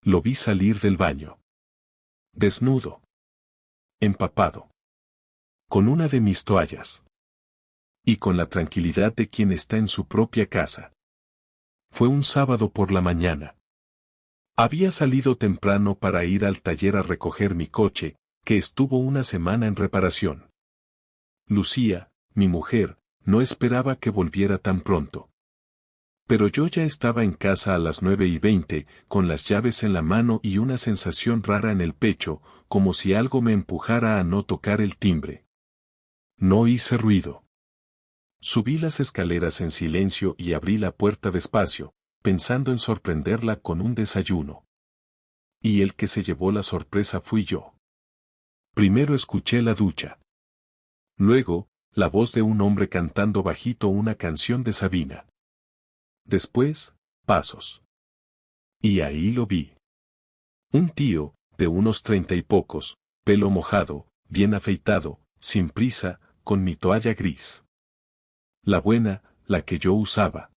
Lo vi salir del baño. Desnudo. Empapado. Con una de mis toallas. Y con la tranquilidad de quien está en su propia casa. Fue un sábado por la mañana. Había salido temprano para ir al taller a recoger mi coche, que estuvo una semana en reparación. Lucía, mi mujer, no esperaba que volviera tan pronto. Pero yo ya estaba en casa a las 9:20, con las llaves en la mano y una sensación rara en el pecho, como si algo me empujara a no tocar el timbre. No hice ruido. Subí las escaleras en silencio y abrí la puerta despacio, pensando en sorprenderla con un desayuno. Y el que se llevó la sorpresa fui yo. Primero escuché la ducha. Luego, la voz de un hombre cantando bajito una canción de Sabina. Después, pasos. Y ahí lo vi. Un tío, de unos 30 y pocos, pelo mojado, bien afeitado, sin prisa, con mi toalla gris. La buena, la que yo usaba.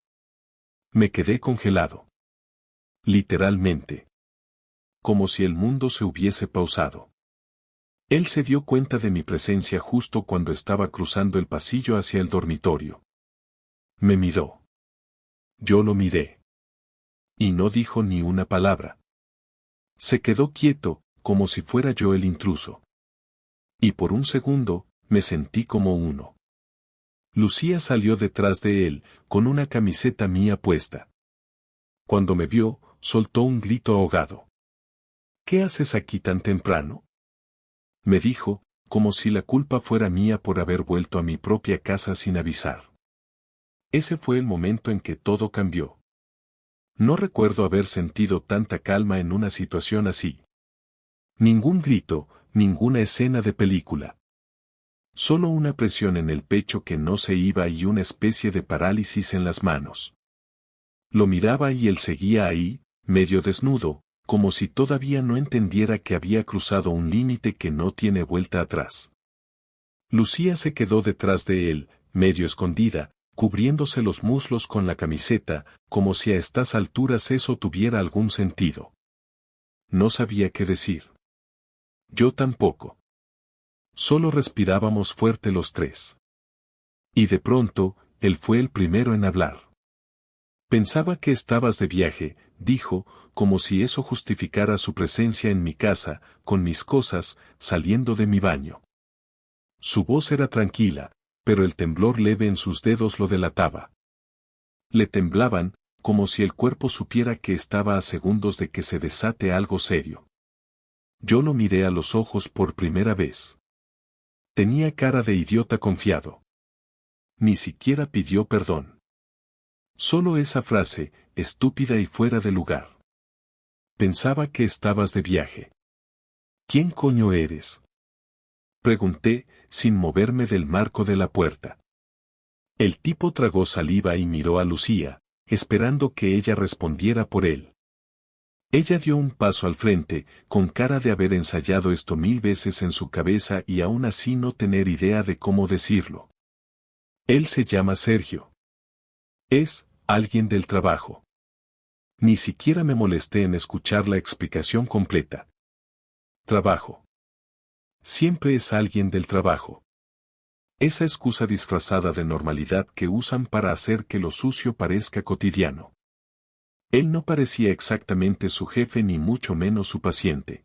Me quedé congelado. Literalmente. Como si el mundo se hubiese pausado. Él se dio cuenta de mi presencia justo cuando estaba cruzando el pasillo hacia el dormitorio. Me miró. Yo lo miré. Y no dijo ni una palabra. Se quedó quieto, como si fuera yo el intruso. Y por un segundo, me sentí como uno. Lucía salió detrás de él, con una camiseta mía puesta. Cuando me vio, soltó un grito ahogado. ¿Qué haces aquí tan temprano? Me dijo, como si la culpa fuera mía por haber vuelto a mi propia casa sin avisar. Ese fue el momento en que todo cambió. No recuerdo haber sentido tanta calma en una situación así. Ningún grito, ninguna escena de película. Solo una presión en el pecho que no se iba y una especie de parálisis en las manos. Lo miraba y él seguía ahí, medio desnudo, como si todavía no entendiera que había cruzado un límite que no tiene vuelta atrás. Lucía se quedó detrás de él, medio escondida, cubriéndose los muslos con la camiseta, como si a estas alturas eso tuviera algún sentido. No sabía qué decir. Yo tampoco. Solo respirábamos fuerte los tres. Y de pronto, él fue el primero en hablar. Pensaba que estabas de viaje, dijo, como si eso justificara su presencia en mi casa, con mis cosas, saliendo de mi baño. Su voz era tranquila, pero el temblor leve en sus dedos lo delataba. Le temblaban, como si el cuerpo supiera que estaba a segundos de que se desate algo serio. Yo lo miré a los ojos por primera vez. Tenía cara de idiota confiado. Ni siquiera pidió perdón. Solo esa frase, estúpida y fuera de lugar. Pensaba que estabas de viaje. ¿Quién coño eres? Pregunté, sin moverme del marco de la puerta. El tipo tragó saliva y miró a Lucía, esperando que ella respondiera por él. Ella dio un paso al frente, con cara de haber ensayado esto 1000 veces en su cabeza y aún así no tener idea de cómo decirlo. Él se llama Sergio. Es alguien del trabajo. Ni siquiera me molesté en escuchar la explicación completa. Trabajo. Siempre es alguien del trabajo. Esa excusa disfrazada de normalidad que usan para hacer que lo sucio parezca cotidiano. Él no parecía exactamente su jefe ni mucho menos su paciente.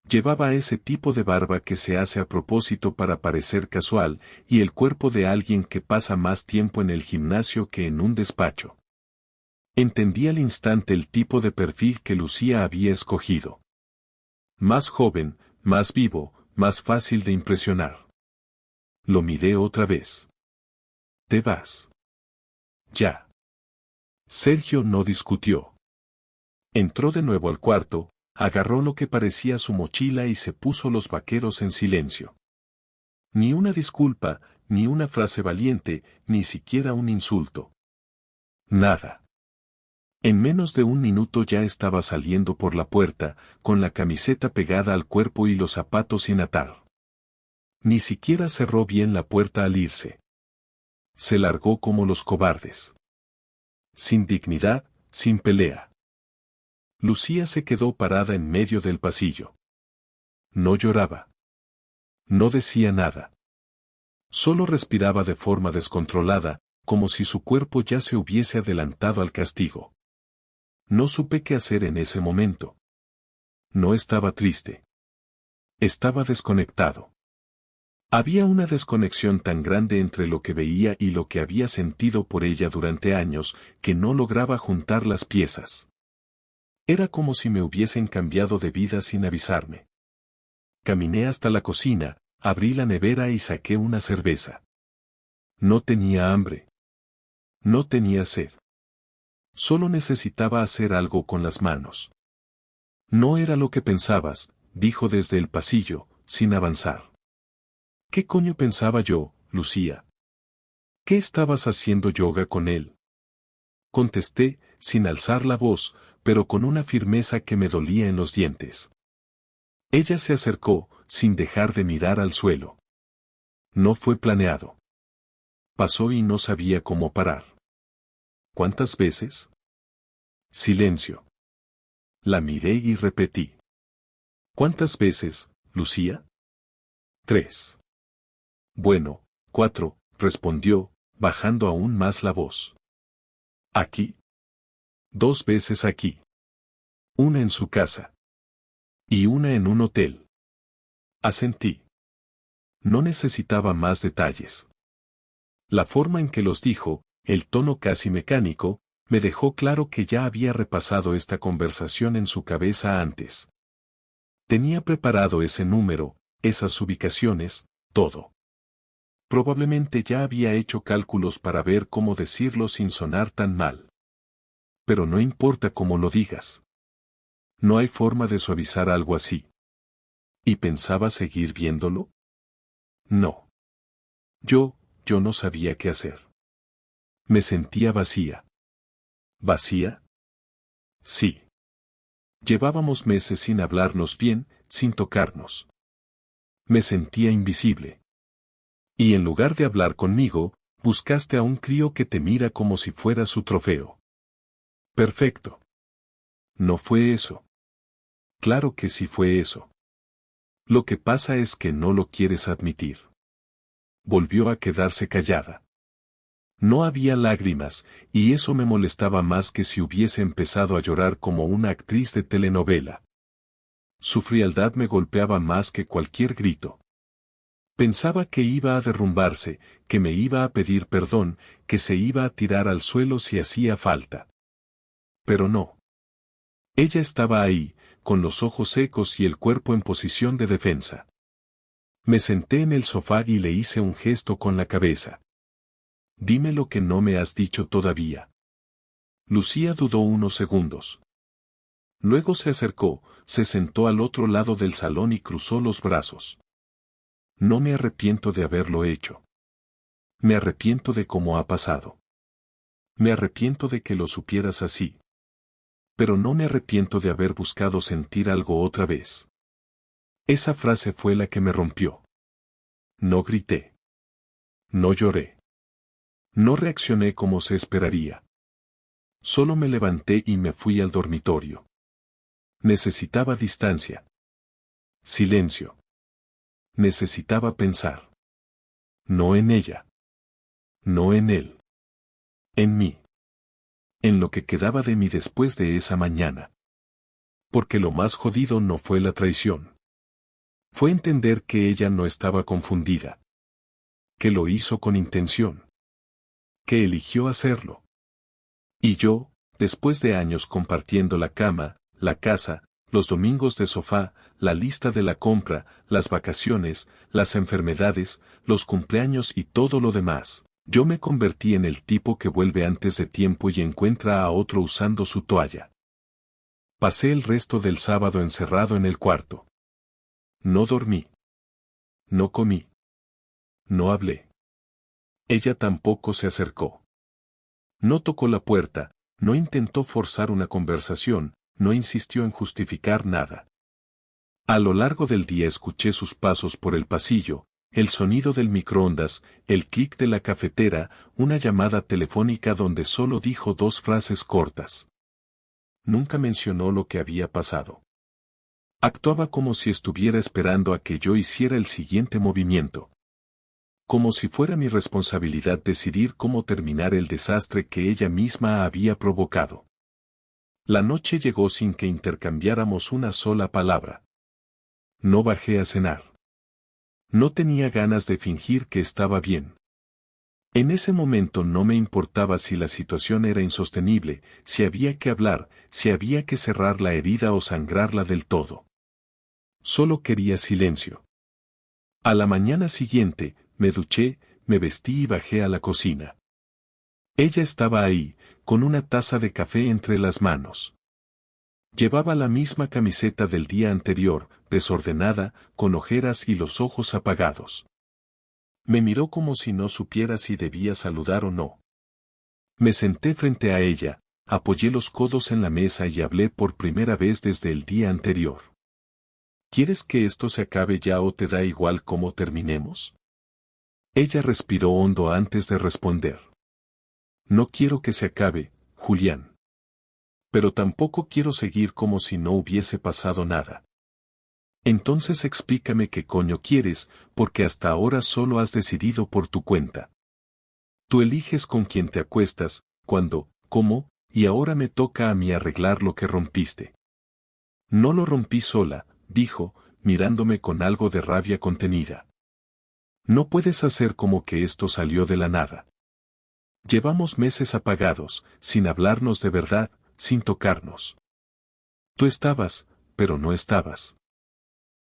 Llevaba ese tipo de barba que se hace a propósito para parecer casual, y el cuerpo de alguien que pasa más tiempo en el gimnasio que en un despacho. Entendí al instante el tipo de perfil que Lucía había escogido. Más joven, más vivo, más fácil de impresionar. Lo miré otra vez. ¿Te vas? Ya. Sergio no discutió. Entró de nuevo al cuarto, agarró lo que parecía su mochila y se puso los vaqueros en silencio. Ni una disculpa, ni una frase valiente, ni siquiera un insulto. Nada. En menos de un minuto ya estaba saliendo por la puerta, con la camiseta pegada al cuerpo y los zapatos sin atar. Ni siquiera cerró bien la puerta al irse. Se largó como los cobardes. Sin dignidad, sin pelea. Lucía se quedó parada en medio del pasillo. No lloraba. No decía nada. Solo respiraba de forma descontrolada, como si su cuerpo ya se hubiese adelantado al castigo. No supe qué hacer en ese momento. No estaba triste. Estaba desconectado. Había una desconexión tan grande entre lo que veía y lo que había sentido por ella durante años, que no lograba juntar las piezas. Era como si me hubiesen cambiado de vida sin avisarme. Caminé hasta la cocina, abrí la nevera y saqué una cerveza. No tenía hambre. No tenía sed. Solo necesitaba hacer algo con las manos. No era lo que pensabas, dijo desde el pasillo, sin avanzar. ¿Qué coño pensaba yo, Lucía? ¿Qué estabas haciendo yoga con él? Contesté, sin alzar la voz, pero con una firmeza que me dolía en los dientes. Ella se acercó, sin dejar de mirar al suelo. No fue planeado. Pasó y no sabía cómo parar. ¿Cuántas veces? Silencio. La miré y repetí. ¿Cuántas veces, Lucía? 3. Bueno, 4, respondió, bajando aún más la voz. ¿Aquí? 2 veces aquí. Una en su casa. Y una en un hotel. Asentí. No necesitaba más detalles. La forma en que los dijo, el tono casi mecánico, me dejó claro que ya había repasado esta conversación en su cabeza antes. Tenía preparado ese número, esas ubicaciones, todo. Probablemente ya había hecho cálculos para ver cómo decirlo sin sonar tan mal. Pero no importa cómo lo digas. No hay forma de suavizar algo así. ¿Y pensaba seguir viéndolo? No. Yo no sabía qué hacer. Me sentía vacía. ¿Vacía? Sí. Llevábamos meses sin hablarnos bien, sin tocarnos. Me sentía invisible. Y en lugar de hablar conmigo, buscaste a un crío que te mira como si fuera su trofeo. Perfecto. No fue eso. Claro que sí fue eso. Lo que pasa es que no lo quieres admitir. Volvió a quedarse callada. No había lágrimas, y eso me molestaba más que si hubiese empezado a llorar como una actriz de telenovela. Su frialdad me golpeaba más que cualquier grito. Pensaba que iba a derrumbarse, que me iba a pedir perdón, que se iba a tirar al suelo si hacía falta. Pero no. Ella estaba ahí, con los ojos secos y el cuerpo en posición de defensa. Me senté en el sofá y le hice un gesto con la cabeza. Dime lo que no me has dicho todavía. Lucía dudó unos segundos. Luego se acercó, se sentó al otro lado del salón y cruzó los brazos. No me arrepiento de haberlo hecho. Me arrepiento de cómo ha pasado. Me arrepiento de que lo supieras así. Pero no me arrepiento de haber buscado sentir algo otra vez. Esa frase fue la que me rompió. No grité. No lloré. No reaccioné como se esperaría. Solo me levanté y me fui al dormitorio. Necesitaba distancia. Silencio. Necesitaba pensar. No en ella. No en él. En mí. En lo que quedaba de mí después de esa mañana. Porque lo más jodido no fue la traición. Fue entender que ella no estaba confundida. Que lo hizo con intención. Que eligió hacerlo. Y yo, después de años compartiendo la cama, la casa, los domingos de sofá, la lista de la compra, las vacaciones, las enfermedades, los cumpleaños y todo lo demás, yo me convertí en el tipo que vuelve antes de tiempo y encuentra a otro usando su toalla. Pasé el resto del sábado encerrado en el cuarto. No dormí. No comí. No hablé. Ella tampoco se acercó. No tocó la puerta, no intentó forzar una conversación, no insistió en justificar nada. A lo largo del día escuché sus pasos por el pasillo, el sonido del microondas, el clic de la cafetera, una llamada telefónica donde solo dijo 2 frases cortas. Nunca mencionó lo que había pasado. Actuaba como si estuviera esperando a que yo hiciera el siguiente movimiento. Como si fuera mi responsabilidad decidir cómo terminar el desastre que ella misma había provocado. La noche llegó sin que intercambiáramos una sola palabra. No bajé a cenar. No tenía ganas de fingir que estaba bien. En ese momento no me importaba si la situación era insostenible, si había que hablar, si había que cerrar la herida o sangrarla del todo. Solo quería silencio. A la mañana siguiente, me duché, me vestí y bajé a la cocina. Ella estaba ahí, con una taza de café entre las manos. Llevaba la misma camiseta del día anterior, desordenada, con ojeras y los ojos apagados. Me miró como si no supiera si debía saludar o no. Me senté frente a ella, apoyé los codos en la mesa y hablé por primera vez desde el día anterior. ¿Quieres que esto se acabe ya o te da igual cómo terminemos? Ella respiró hondo antes de responder. No quiero que se acabe, Julián. Pero tampoco quiero seguir como si no hubiese pasado nada. Entonces explícame qué coño quieres, porque hasta ahora solo has decidido por tu cuenta. Tú eliges con quién te acuestas, cuándo, cómo, y ahora me toca a mí arreglar lo que rompiste. No lo rompí sola, dijo, mirándome con algo de rabia contenida. No puedes hacer como que esto salió de la nada. Llevamos meses apagados, sin hablarnos de verdad, sin tocarnos. Tú estabas, pero no estabas.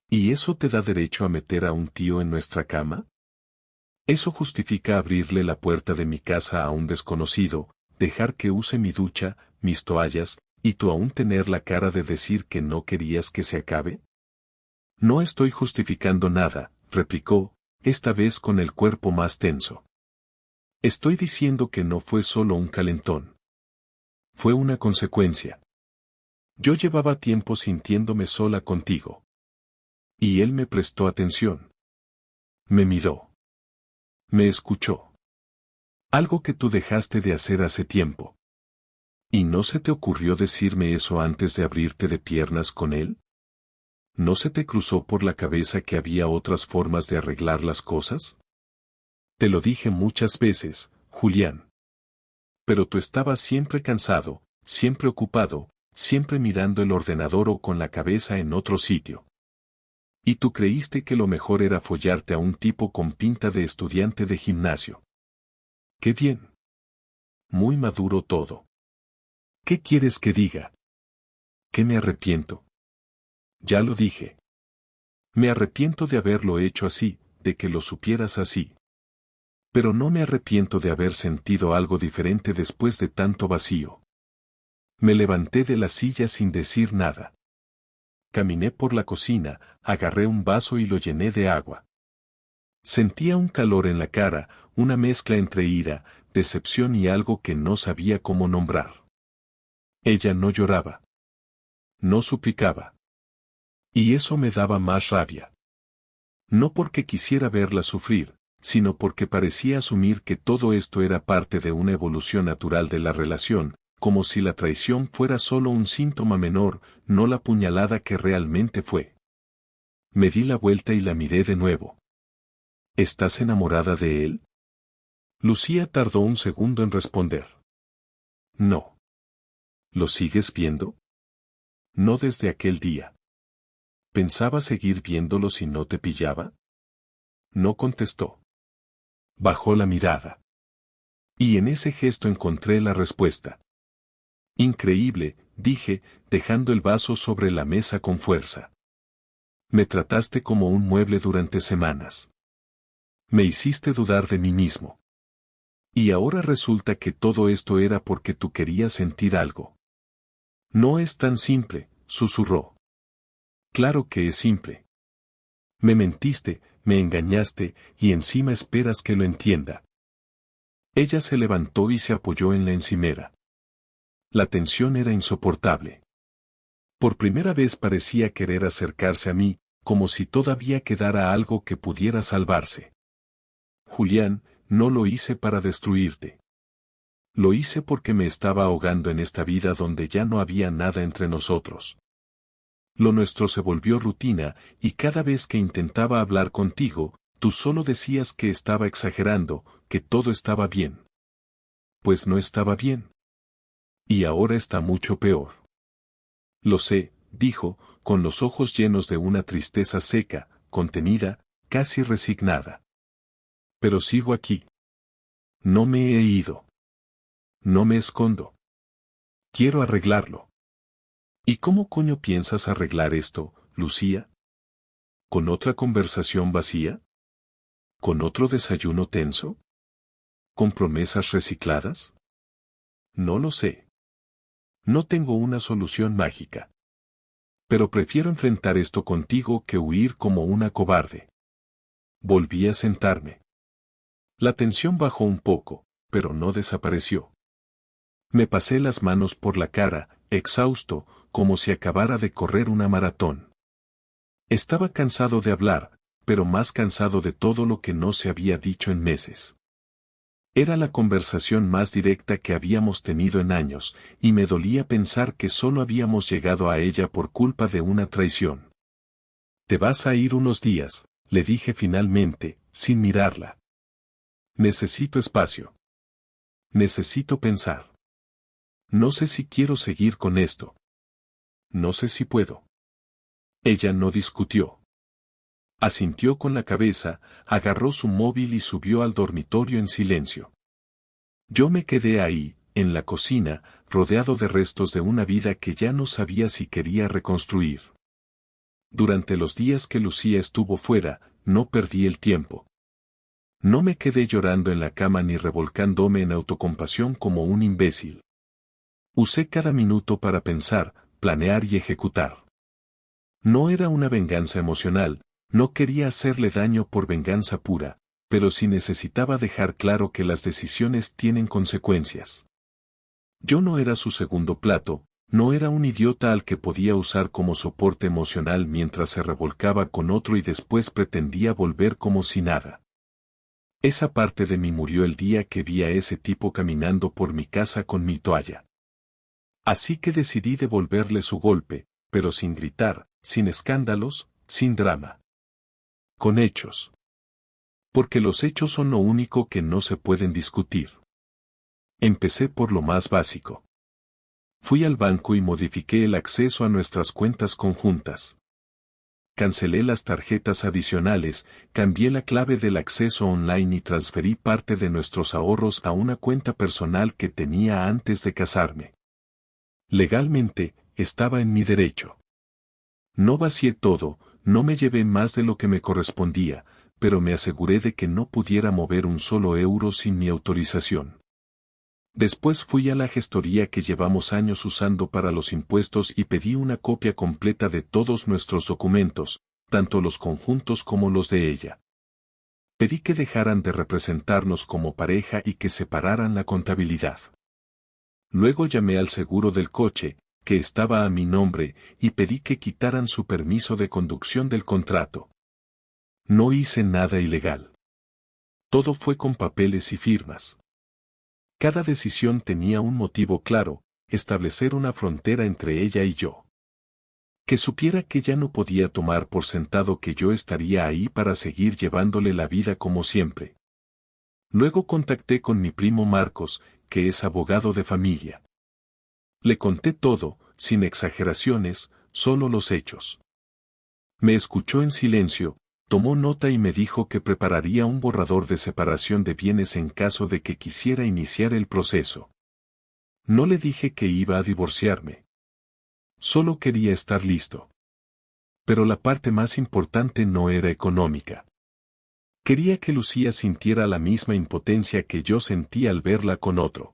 ¿Y eso te da derecho a meter a un tío en nuestra cama? ¿Eso justifica abrirle la puerta de mi casa a un desconocido, dejar que use mi ducha, mis toallas, y tú aún tener la cara de decir que no querías que se acabe? No estoy justificando nada, replicó, esta vez con el cuerpo más tenso. Estoy diciendo que no fue solo un calentón. Fue una consecuencia. Yo llevaba tiempo sintiéndome sola contigo. Y él me prestó atención. Me miró. Me escuchó. Algo que tú dejaste de hacer hace tiempo. ¿Y no se te ocurrió decirme eso antes de abrirte de piernas con él? ¿No se te cruzó por la cabeza que había otras formas de arreglar las cosas? Te lo dije muchas veces, Julián. Pero tú estabas siempre cansado, siempre ocupado, siempre mirando el ordenador o con la cabeza en otro sitio. Y tú creíste que lo mejor era follarte a un tipo con pinta de estudiante de gimnasio. ¡Qué bien! Muy maduro todo. ¿Qué quieres que diga? ¿Que me arrepiento? Ya lo dije. Me arrepiento de haberlo hecho así, de que lo supieras así. Pero no me arrepiento de haber sentido algo diferente después de tanto vacío. Me levanté de la silla sin decir nada. Caminé por la cocina, agarré un vaso y lo llené de agua. Sentía un calor en la cara, una mezcla entre ira, decepción y algo que no sabía cómo nombrar. Ella no lloraba. No suplicaba. Y eso me daba más rabia. No porque quisiera verla sufrir, sino porque parecía asumir que todo esto era parte de una evolución natural de la relación, como si la traición fuera solo un síntoma menor, no la puñalada que realmente fue. Me di la vuelta y la miré de nuevo. ¿Estás enamorada de él? Lucía tardó un segundo en responder. No. ¿Lo sigues viendo? No desde aquel día. ¿Pensaba seguir viéndolo si no te pillaba? No contestó. Bajó la mirada. Y en ese gesto encontré la respuesta. Increíble, dije, dejando el vaso sobre la mesa con fuerza. Me trataste como un mueble durante semanas. Me hiciste dudar de mí mismo. Y ahora resulta que todo esto era porque tú querías sentir algo. No es tan simple, susurró. Claro que es simple. Me mentiste, me engañaste, y encima esperas que lo entienda. Ella se levantó y se apoyó en la encimera. La tensión era insoportable. Por primera vez parecía querer acercarse a mí, como si todavía quedara algo que pudiera salvarse. Julián, no lo hice para destruirte. Lo hice porque me estaba ahogando en esta vida donde ya no había nada entre nosotros. Lo nuestro se volvió rutina, y cada vez que intentaba hablar contigo, tú solo decías que estaba exagerando, que todo estaba bien. Pues no estaba bien. Y ahora está mucho peor. Lo sé, dijo, con los ojos llenos de una tristeza seca, contenida, casi resignada. Pero sigo aquí. No me he ido. No me escondo. Quiero arreglarlo. ¿Y cómo coño piensas arreglar esto, Lucía? ¿Con otra conversación vacía? ¿Con otro desayuno tenso? ¿Con promesas recicladas? No lo sé. No tengo una solución mágica. Pero prefiero enfrentar esto contigo que huir como una cobarde. Volví a sentarme. La tensión bajó un poco, pero no desapareció. Me pasé las manos por la cara, exhausto, como si acabara de correr una maratón. Estaba cansado de hablar, pero más cansado de todo lo que no se había dicho en meses. Era la conversación más directa que habíamos tenido en años, y me dolía pensar que solo habíamos llegado a ella por culpa de una traición. Te vas a ir unos días, le dije finalmente, sin mirarla. Necesito espacio. Necesito pensar. No sé si quiero seguir con esto. No sé si puedo. Ella no discutió. Asintió con la cabeza, agarró su móvil y subió al dormitorio en silencio. Yo me quedé ahí, en la cocina, rodeado de restos de una vida que ya no sabía si quería reconstruir. Durante los días que Lucía estuvo fuera, no perdí el tiempo. No me quedé llorando en la cama ni revolcándome en autocompasión como un imbécil. Usé cada minuto para pensar, planear y ejecutar. No era una venganza emocional, no quería hacerle daño por venganza pura, pero sí necesitaba dejar claro que las decisiones tienen consecuencias. Yo no era su segundo plato, no era un idiota al que podía usar como soporte emocional mientras se revolcaba con otro y después pretendía volver como si nada. Esa parte de mí murió el día que vi a ese tipo caminando por mi casa con mi toalla. Así que decidí devolverle su golpe, pero sin gritar, sin escándalos, sin drama. Con hechos. Porque los hechos son lo único que no se pueden discutir. Empecé por lo más básico. Fui al banco y modifiqué el acceso a nuestras cuentas conjuntas. Cancelé las tarjetas adicionales, cambié la clave del acceso online y transferí parte de nuestros ahorros a una cuenta personal que tenía antes de casarme. Legalmente, estaba en mi derecho. No vacié todo, no me llevé más de lo que me correspondía, pero me aseguré de que no pudiera mover un solo euro sin mi autorización. Después fui a la gestoría que llevamos años usando para los impuestos y pedí una copia completa de todos nuestros documentos, tanto los conjuntos como los de ella. Pedí que dejaran de representarnos como pareja y que separaran la contabilidad. Luego llamé al seguro del coche, que estaba a mi nombre, y pedí que quitaran su permiso de conducción del contrato. No hice nada ilegal. Todo fue con papeles y firmas. Cada decisión tenía un motivo claro, establecer una frontera entre ella y yo. Que supiera que ya no podía tomar por sentado que yo estaría ahí para seguir llevándole la vida como siempre. Luego contacté con mi primo Marcos, que es abogado de familia. Le conté todo, sin exageraciones, solo los hechos. Me escuchó en silencio, tomó nota y me dijo que prepararía un borrador de separación de bienes en caso de que quisiera iniciar el proceso. No le dije que iba a divorciarme. Solo quería estar listo. Pero la parte más importante no era económica. Quería que Lucía sintiera la misma impotencia que yo sentí al verla con otro.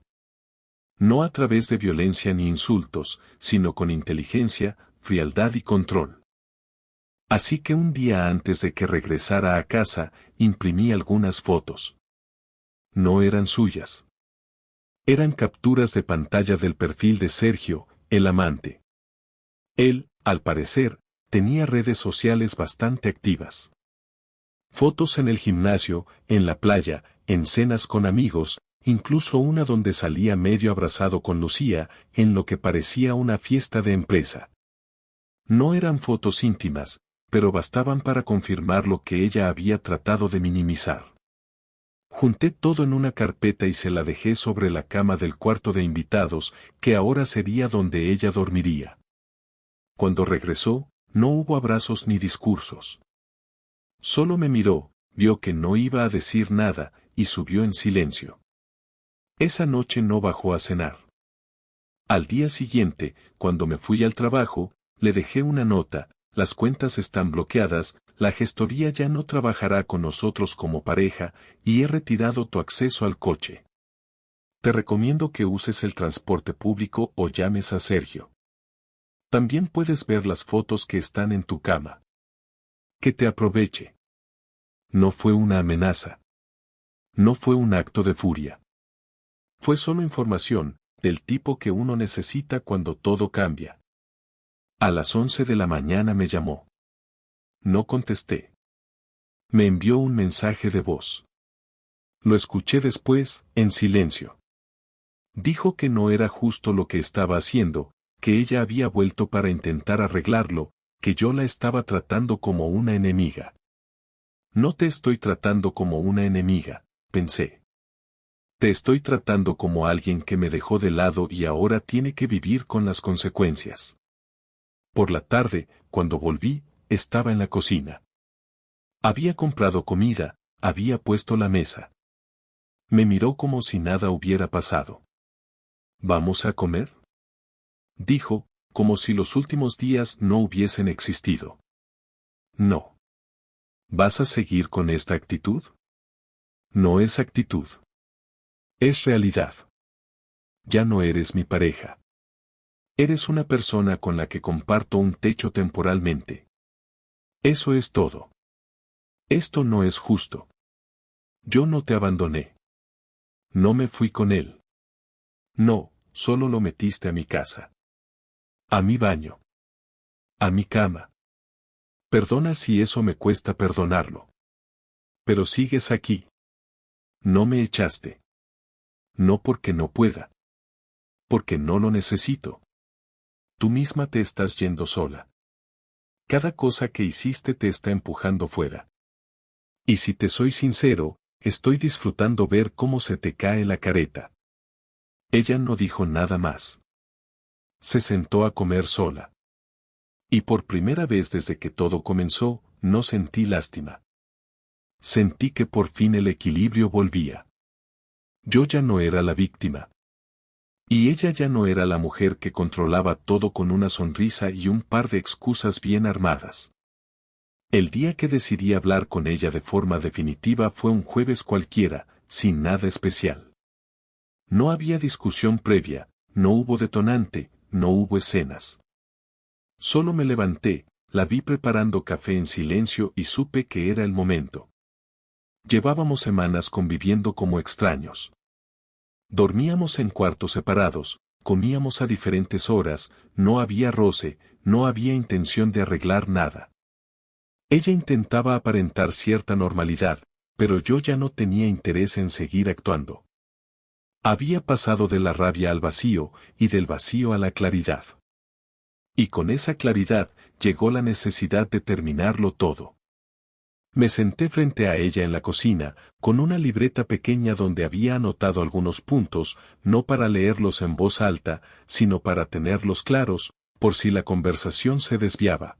No a través de violencia ni insultos, sino con inteligencia, frialdad y control. Así que un día antes de que regresara a casa, imprimí algunas fotos. No eran suyas. Eran capturas de pantalla del perfil de Sergio, el amante. Él, al parecer, tenía redes sociales bastante activas. Fotos en el gimnasio, en la playa, en cenas con amigos, incluso una donde salía medio abrazado con Lucía, en lo que parecía una fiesta de empresa. No eran fotos íntimas, pero bastaban para confirmar lo que ella había tratado de minimizar. Junté todo en una carpeta y se la dejé sobre la cama del cuarto de invitados, que ahora sería donde ella dormiría. Cuando regresó, no hubo abrazos ni discursos. Solo me miró, vio que no iba a decir nada, y subió en silencio. Esa noche no bajó a cenar. Al día siguiente, cuando me fui al trabajo, le dejé una nota: las cuentas están bloqueadas, la gestoría ya no trabajará con nosotros como pareja, y he retirado tu acceso al coche. Te recomiendo que uses el transporte público o llames a Sergio. También puedes ver las fotos que están en tu cama. Que te aproveche. No fue una amenaza. No fue un acto de furia. Fue solo información, del tipo que uno necesita cuando todo cambia. A las 11 de la mañana me llamó. No contesté. Me envió un mensaje de voz. Lo escuché después, en silencio. Dijo que no era justo lo que estaba haciendo, que ella había vuelto para intentar arreglarlo, que yo la estaba tratando como una enemiga. No te estoy tratando como una enemiga, pensé. Te estoy tratando como alguien que me dejó de lado y ahora tiene que vivir con las consecuencias. Por la tarde, cuando volví, estaba en la cocina. Había comprado comida, había puesto la mesa. Me miró como si nada hubiera pasado. ¿Vamos a comer?, dijo, como si los últimos días no hubiesen existido. No. ¿Vas a seguir con esta actitud? No es actitud. Es realidad. Ya no eres mi pareja. Eres una persona con la que comparto un techo temporalmente. Eso es todo. Esto no es justo. Yo no te abandoné. No me fui con él. No, solo lo metiste a mi casa. A mi baño. A mi cama. Perdona si eso me cuesta perdonarlo. Pero sigues aquí. No me echaste. No porque no pueda. Porque no lo necesito. Tú misma te estás yendo sola. Cada cosa que hiciste te está empujando fuera. Y si te soy sincero, estoy disfrutando ver cómo se te cae la careta. Ella no dijo nada más. Se sentó a comer sola. Y por primera vez desde que todo comenzó, no sentí lástima. Sentí que por fin el equilibrio volvía. Yo ya no era la víctima. Y ella ya no era la mujer que controlaba todo con una sonrisa y un par de excusas bien armadas. El día que decidí hablar con ella de forma definitiva fue un jueves cualquiera, sin nada especial. No había discusión previa, no hubo detonante, no hubo escenas. Solo me levanté, la vi preparando café en silencio y supe que era el momento. Llevábamos semanas conviviendo como extraños. Dormíamos en cuartos separados, comíamos a diferentes horas, no había roce, no había intención de arreglar nada. Ella intentaba aparentar cierta normalidad, pero yo ya no tenía interés en seguir actuando. Había pasado de la rabia al vacío, y del vacío a la claridad. Y con esa claridad, llegó la necesidad de terminarlo todo. Me senté frente a ella en la cocina, con una libreta pequeña donde había anotado algunos puntos, no para leerlos en voz alta, sino para tenerlos claros, por si la conversación se desviaba.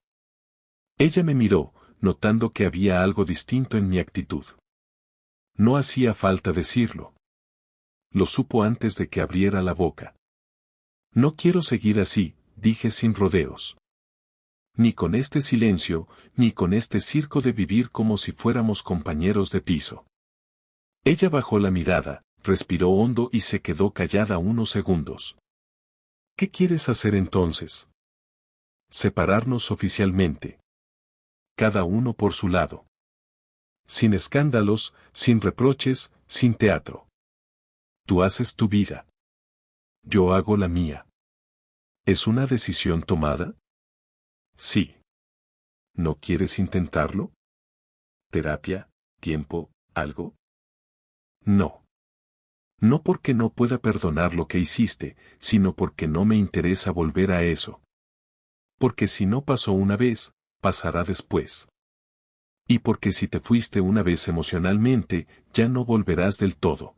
Ella me miró, notando que había algo distinto en mi actitud. No hacía falta decirlo. Lo supo antes de que abriera la boca. No quiero seguir así, dije sin rodeos. Ni con este silencio, ni con este circo de vivir como si fuéramos compañeros de piso. Ella bajó la mirada, respiró hondo y se quedó callada unos segundos. ¿Qué quieres hacer entonces? Separarnos oficialmente. Cada uno por su lado. Sin escándalos, sin reproches, sin teatro. Tú haces tu vida. Yo hago la mía. ¿Es una decisión tomada? Sí. ¿No quieres intentarlo? ¿Terapia? ¿Tiempo? ¿Algo? No. No porque no pueda perdonar lo que hiciste, sino porque no me interesa volver a eso. Porque si no pasó una vez, pasará después. Y porque si te fuiste una vez emocionalmente, ya no volverás del todo.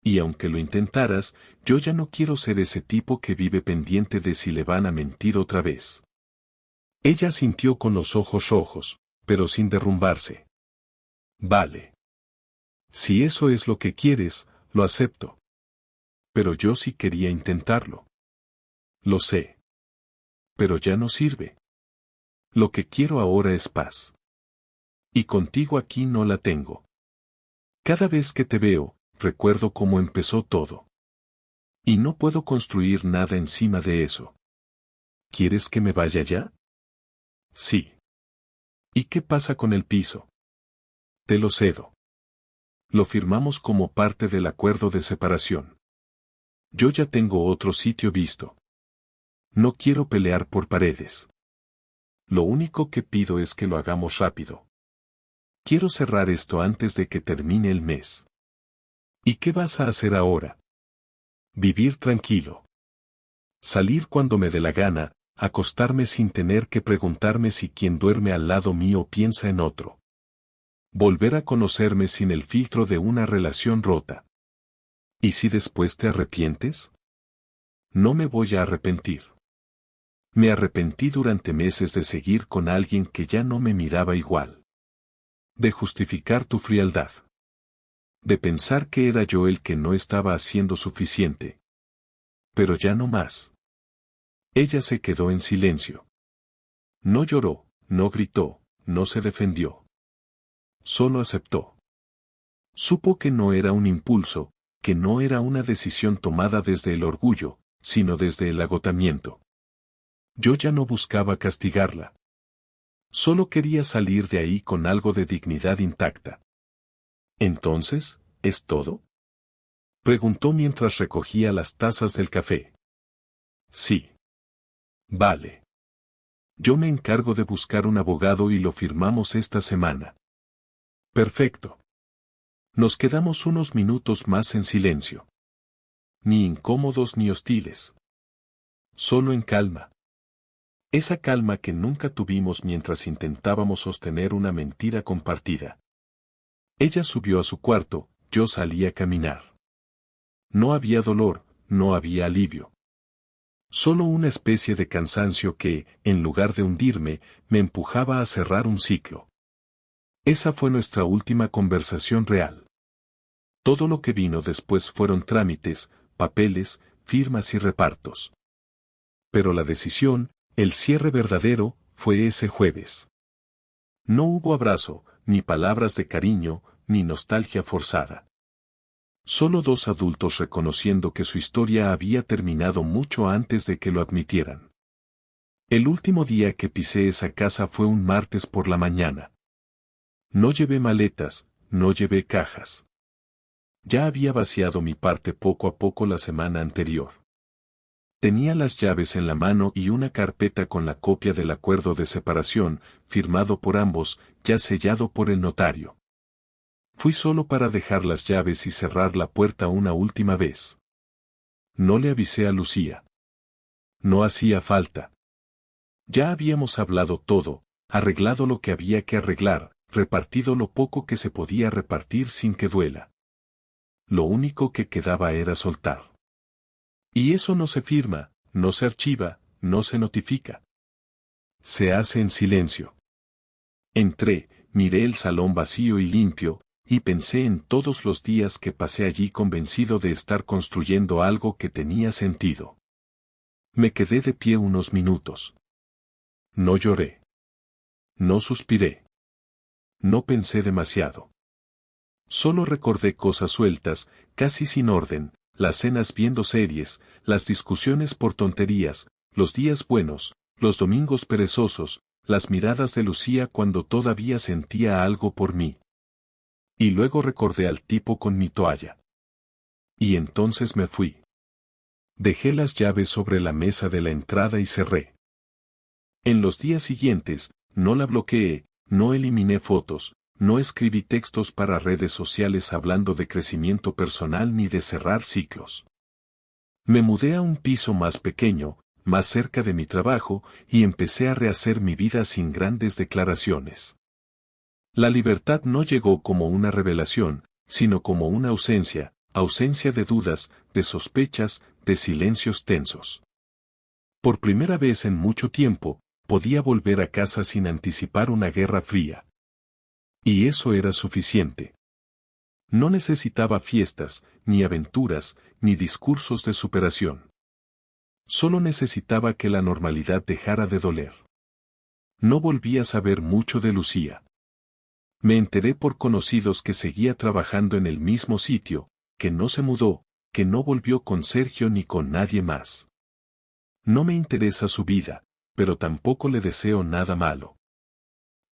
Y aunque lo intentaras, yo ya no quiero ser ese tipo que vive pendiente de si le van a mentir otra vez. Ella sintió con los ojos rojos, pero sin derrumbarse. Vale. Si eso es lo que quieres, lo acepto. Pero yo sí quería intentarlo. Lo sé. Pero ya no sirve. Lo que quiero ahora es paz. Y contigo aquí no la tengo. Cada vez que te veo, recuerdo cómo empezó todo. Y no puedo construir nada encima de eso. ¿Quieres que me vaya ya? Sí. ¿Y qué pasa con el piso? Te lo cedo. Lo firmamos como parte del acuerdo de separación. Yo ya tengo otro sitio visto. No quiero pelear por paredes. Lo único que pido es que lo hagamos rápido. Quiero cerrar esto antes de que termine el mes. ¿Y qué vas a hacer ahora? Vivir tranquilo. Salir cuando me dé la gana, acostarme sin tener que preguntarme si quien duerme al lado mío piensa en otro. Volver a conocerme sin el filtro de una relación rota. ¿Y si después te arrepientes? No me voy a arrepentir. Me arrepentí durante meses de seguir con alguien que ya no me miraba igual. De justificar tu frialdad. De pensar que era yo el que no estaba haciendo suficiente. Pero ya no más. Ella se quedó en silencio. No lloró, no gritó, no se defendió. Solo aceptó. Supo que no era un impulso, que no era una decisión tomada desde el orgullo, sino desde el agotamiento. Yo ya no buscaba castigarla. Solo quería salir de ahí con algo de dignidad intacta. ¿Entonces, es todo? Preguntó mientras recogía las tazas del café. Sí. Vale. Yo me encargo de buscar un abogado y lo firmamos esta semana. Perfecto. Nos quedamos unos minutos más en silencio. Ni incómodos ni hostiles. Solo en calma. Esa calma que nunca tuvimos mientras intentábamos sostener una mentira compartida. Ella subió a su cuarto, yo salí a caminar. No había dolor, no había alivio. Solo una especie de cansancio que, en lugar de hundirme, me empujaba a cerrar un ciclo. Esa fue nuestra última conversación real. Todo lo que vino después fueron trámites, papeles, firmas y repartos. Pero la decisión, el cierre verdadero, fue ese jueves. No hubo abrazo, ni palabras de cariño, ni nostalgia forzada. Solo dos adultos reconociendo que su historia había terminado mucho antes de que lo admitieran. El último día que pisé esa casa fue un martes por la mañana. No llevé maletas, no llevé cajas. Ya había vaciado mi parte poco a poco la semana anterior. Tenía las llaves en la mano y una carpeta con la copia del acuerdo de separación, firmado por ambos, ya sellado por el notario. Fui solo para dejar las llaves y cerrar la puerta una última vez. No le avisé a Lucía. No hacía falta. Ya habíamos hablado todo, arreglado lo que había que arreglar, repartido lo poco que se podía repartir sin que duela. Lo único que quedaba era soltar. Y eso no se firma, no se archiva, no se notifica. Se hace en silencio. Entré, miré el salón vacío y limpio, y pensé en todos los días que pasé allí convencido de estar construyendo algo que tenía sentido. Me quedé de pie unos minutos. No lloré. No suspiré. No pensé demasiado. Solo recordé cosas sueltas, casi sin orden, las cenas viendo series, las discusiones por tonterías, los días buenos, los domingos perezosos, las miradas de Lucía cuando todavía sentía algo por mí. Y luego recordé al tipo con mi toalla. Y entonces me fui. Dejé las llaves sobre la mesa de la entrada y cerré. En los días siguientes, no la bloqueé, no eliminé fotos, no escribí textos para redes sociales hablando de crecimiento personal ni de cerrar ciclos. Me mudé a un piso más pequeño, más cerca de mi trabajo, y empecé a rehacer mi vida sin grandes declaraciones. La libertad no llegó como una revelación, sino como una ausencia de dudas, de sospechas, de silencios tensos. Por primera vez en mucho tiempo, podía volver a casa sin anticipar una guerra fría. Y eso era suficiente. No necesitaba fiestas, ni aventuras, ni discursos de superación. Solo necesitaba que la normalidad dejara de doler. No volví a saber mucho de Lucía. Me enteré por conocidos que seguía trabajando en el mismo sitio, que no se mudó, que no volvió con Sergio ni con nadie más. No me interesa su vida, pero tampoco le deseo nada malo.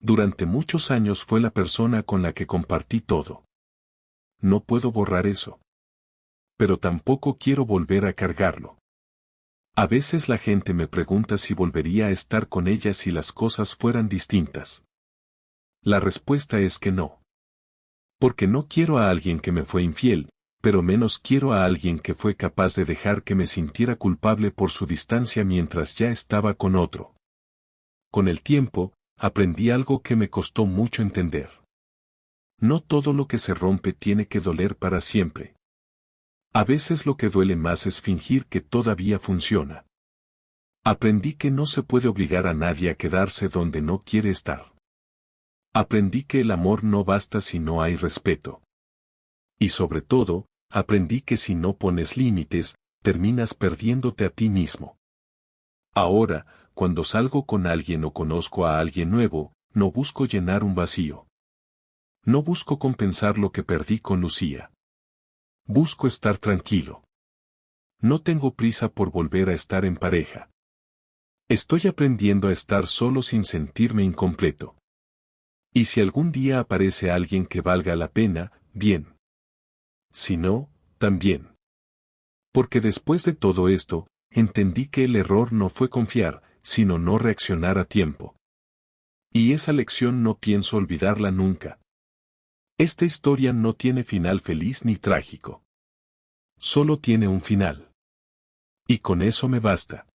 Durante muchos años fue la persona con la que compartí todo. No puedo borrar eso. Pero tampoco quiero volver a cargarlo. A veces la gente me pregunta si volvería a estar con ella si las cosas fueran distintas. La respuesta es que no. Porque no quiero a alguien que me fue infiel, pero menos quiero a alguien que fue capaz de dejar que me sintiera culpable por su distancia mientras ya estaba con otro. Con el tiempo, aprendí algo que me costó mucho entender. No todo lo que se rompe tiene que doler para siempre. A veces lo que duele más es fingir que todavía funciona. Aprendí que no se puede obligar a nadie a quedarse donde no quiere estar. Aprendí que el amor no basta si no hay respeto. Y sobre todo, aprendí que si no pones límites, terminas perdiéndote a ti mismo. Ahora, cuando salgo con alguien o conozco a alguien nuevo, no busco llenar un vacío. No busco compensar lo que perdí con Lucía. Busco estar tranquilo. No tengo prisa por volver a estar en pareja. Estoy aprendiendo a estar solo sin sentirme incompleto. Y si algún día aparece alguien que valga la pena, bien. Si no, también. Porque después de todo esto, entendí que el error no fue confiar, sino no reaccionar a tiempo. Y esa lección no pienso olvidarla nunca. Esta historia no tiene final feliz ni trágico. Solo tiene un final. Y con eso me basta.